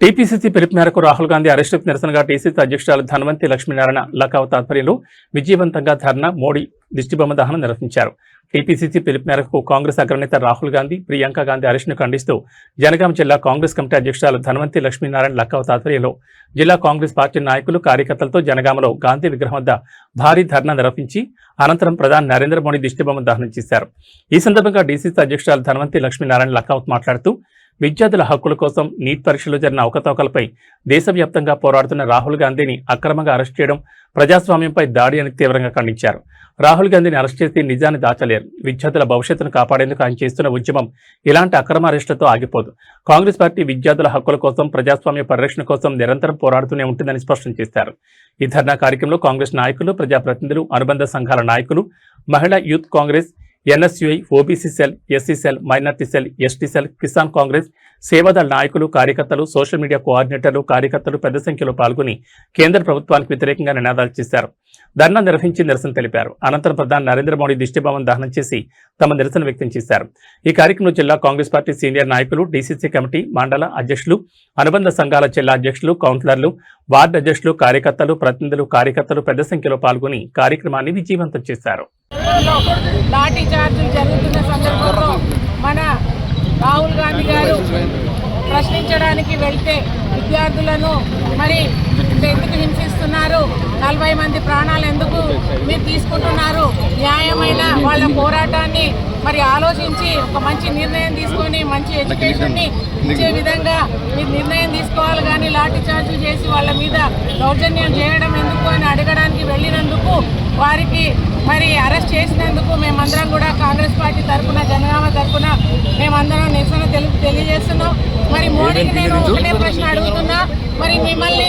TPCC పిలుపు మేరకు రాహుల్ గాంధీ అరెస్టుకు నిరసనగా టీసీసీ అధ్యక్షురాలు ధన్వంతి లక్ష్మీనారాయణ లఖావత్ ఆధ్వర్యంలో విజయవంతంగా ధర్నా మోడీ దిష్టిబొమ్మ దహనం నిర్వహించారు. టీపీసీసీ పిలుపు మేరకు కాంగ్రెస్ అగ్రనేత రాహుల్ గాంధీ, ప్రియాంక గాంధీ అరెస్టును ఖండిస్తూ జనగాం జిల్లా కాంగ్రెస్ కమిటీ అధ్యక్షురాలు ధన్వంతి లక్ష్మీనారాయణ లఖావత్ ఆధ్వర్యంలో జిల్లా కాంగ్రెస్ పార్టీ నాయకులు, కార్యకర్తలతో జనగామలో గాంధీ విగ్రహం వద్ద భారీ ధర్నా నిర్వహించి అనంతరం ప్రధాని నరేంద్ర మోడీ దిష్టిబొమ్మ దహనం చేశారు. ఈ సందర్భంగా డీసీసీ అధ్యక్షురాలు ధన్వంతి లక్ష్మీనారాయణ లఖావత్ మాట్లాడుతూ విద్యార్థుల హక్కుల కోసం నీట్ పరీక్షలో జరిగిన అవకతవకలపై దేశవ్యాప్తంగా పోరాడుతున్న రాహుల్ గాంధీని అక్రమంగా అరెస్ట్ చేయడం ప్రజాస్వామ్యంపై దాడి అని తీవ్రంగా ఖండించారు. రాహుల్ గాంధీని అరెస్ట్ చేసి నిజాన్ని దాచలేరు. విద్యార్థుల భవిష్యత్తును కాపాడేందుకు ఆయన చేస్తున్న ఉద్యమం ఇలాంటి అక్రమ అరెస్టులతో ఆగిపోదు. కాంగ్రెస్ పార్టీ విద్యార్థుల హక్కుల కోసం, ప్రజాస్వామ్య పరిరక్షణ కోసం నిరంతరం పోరాడుతూనే ఉంటుందని స్పష్టం చేశారు. ఈ ధర్నా కార్యక్రమంలో కాంగ్రెస్ నాయకులు, ప్రజాప్రతినిధులు, అనుబంధ సంఘాల నాయకులు, మహిళా youth Congress, NSUI, OBC cell, SC cell, minority cell, ST cell, Kisan Congress, సేవాదళ నాయకులు, కార్యకర్తలు, సోషల్ మీడియా కోఆర్డినేటర్లు, కార్యకర్తలు పెద్ద సంఖ్యలో పాల్గొని కేంద్ర ప్రభుత్వానికి వ్యతిరేకంగా నినాదాలు చేశారు. ధర్నా నిర్వహించి నిరసన తెలిపారు. అనంతరం ప్రధాని నరేంద్ర మోడీ దిష్టిబొమ్మను దహనం చేసి తమ నిరసన వ్యక్తం చేశారు. ఈ కార్యక్రమంలో జిల్లా కాంగ్రెస్ పార్టీ సీనియర్ నాయకులు, డీసీసీ కమిటీ, మండల అధ్యక్షులు, అనుబంధ సంఘాల జిల్లా అధ్యక్షులు, కౌన్సిలర్లు, వార్డు అధ్యక్షులు, కార్యకర్తలు, ప్రతినిధులు, కార్యకర్తలు పెద్ద సంఖ్యలో పాల్గొని కార్యక్రమాన్ని విజయవంతం చేశారు. లాఠీ చార్జీలు జరుగుతున్న సందర్భంలో మన రాహుల్ గాంధీ గారు ప్రశ్నించడానికి వెళ్తే విద్యార్థులను మరి ఎందుకు హింసిస్తున్నారు, 40 మంది ప్రాణాలు ఎందుకు మీరు తీసుకుంటున్నారు, న్యాయమైన వాళ్ళ పోరాటాన్ని మరి ఆలోచించి ఒక మంచి నిర్ణయం తీసుకొని మంచి ఎడ్యుకేషన్ని ఇచ్చే విధంగా మీరు నిర్ణయం తీసుకోవాలి. కానీ లాఠీ చార్జీలు చేసి వాళ్ళ మీద దౌర్జన్యం చేయడం ఎందుకు అని అడగడానికి వెళ్ళినందుకు, వారికి మరి అరెస్ట్ చేసినందుకు మేమందరం కూడా కాంగ్రెస్ పార్టీ తరఫున, జనగామ తరఫున మేమందరం నిరసన తెలియజేస్తున్నాం. మరి మోడీకి నేను ఒకటే ప్రశ్న అడుగుతున్నా, మరి మిమ్మల్ని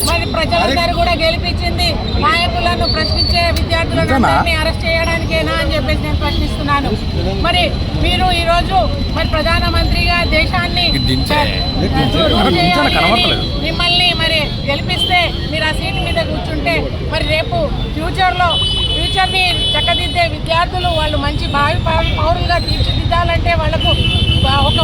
మరి ప్రజలందరూ కూడా గెలిపించింది నాయకులను ప్రశ్నించే విద్యార్థులను అరెస్ట్ చేయడానికేనా అని చెప్పేసి నేను ప్రశ్నిస్తున్నాను. మరి మీరు ఈరోజు మరి ప్రధానమంత్రిగా దేశాన్ని మిమ్మల్ని మరి గెలిపిస్తే మీరు ఆ సీటు మీద కూర్చుంటే మరి రేపు ఫ్యూచర్ని చక్కదిద్దే విద్యార్థులు వాళ్ళు మంచి భావి పౌరులుగా తీర్చిదిద్దాలంటే వాళ్ళకు ఒక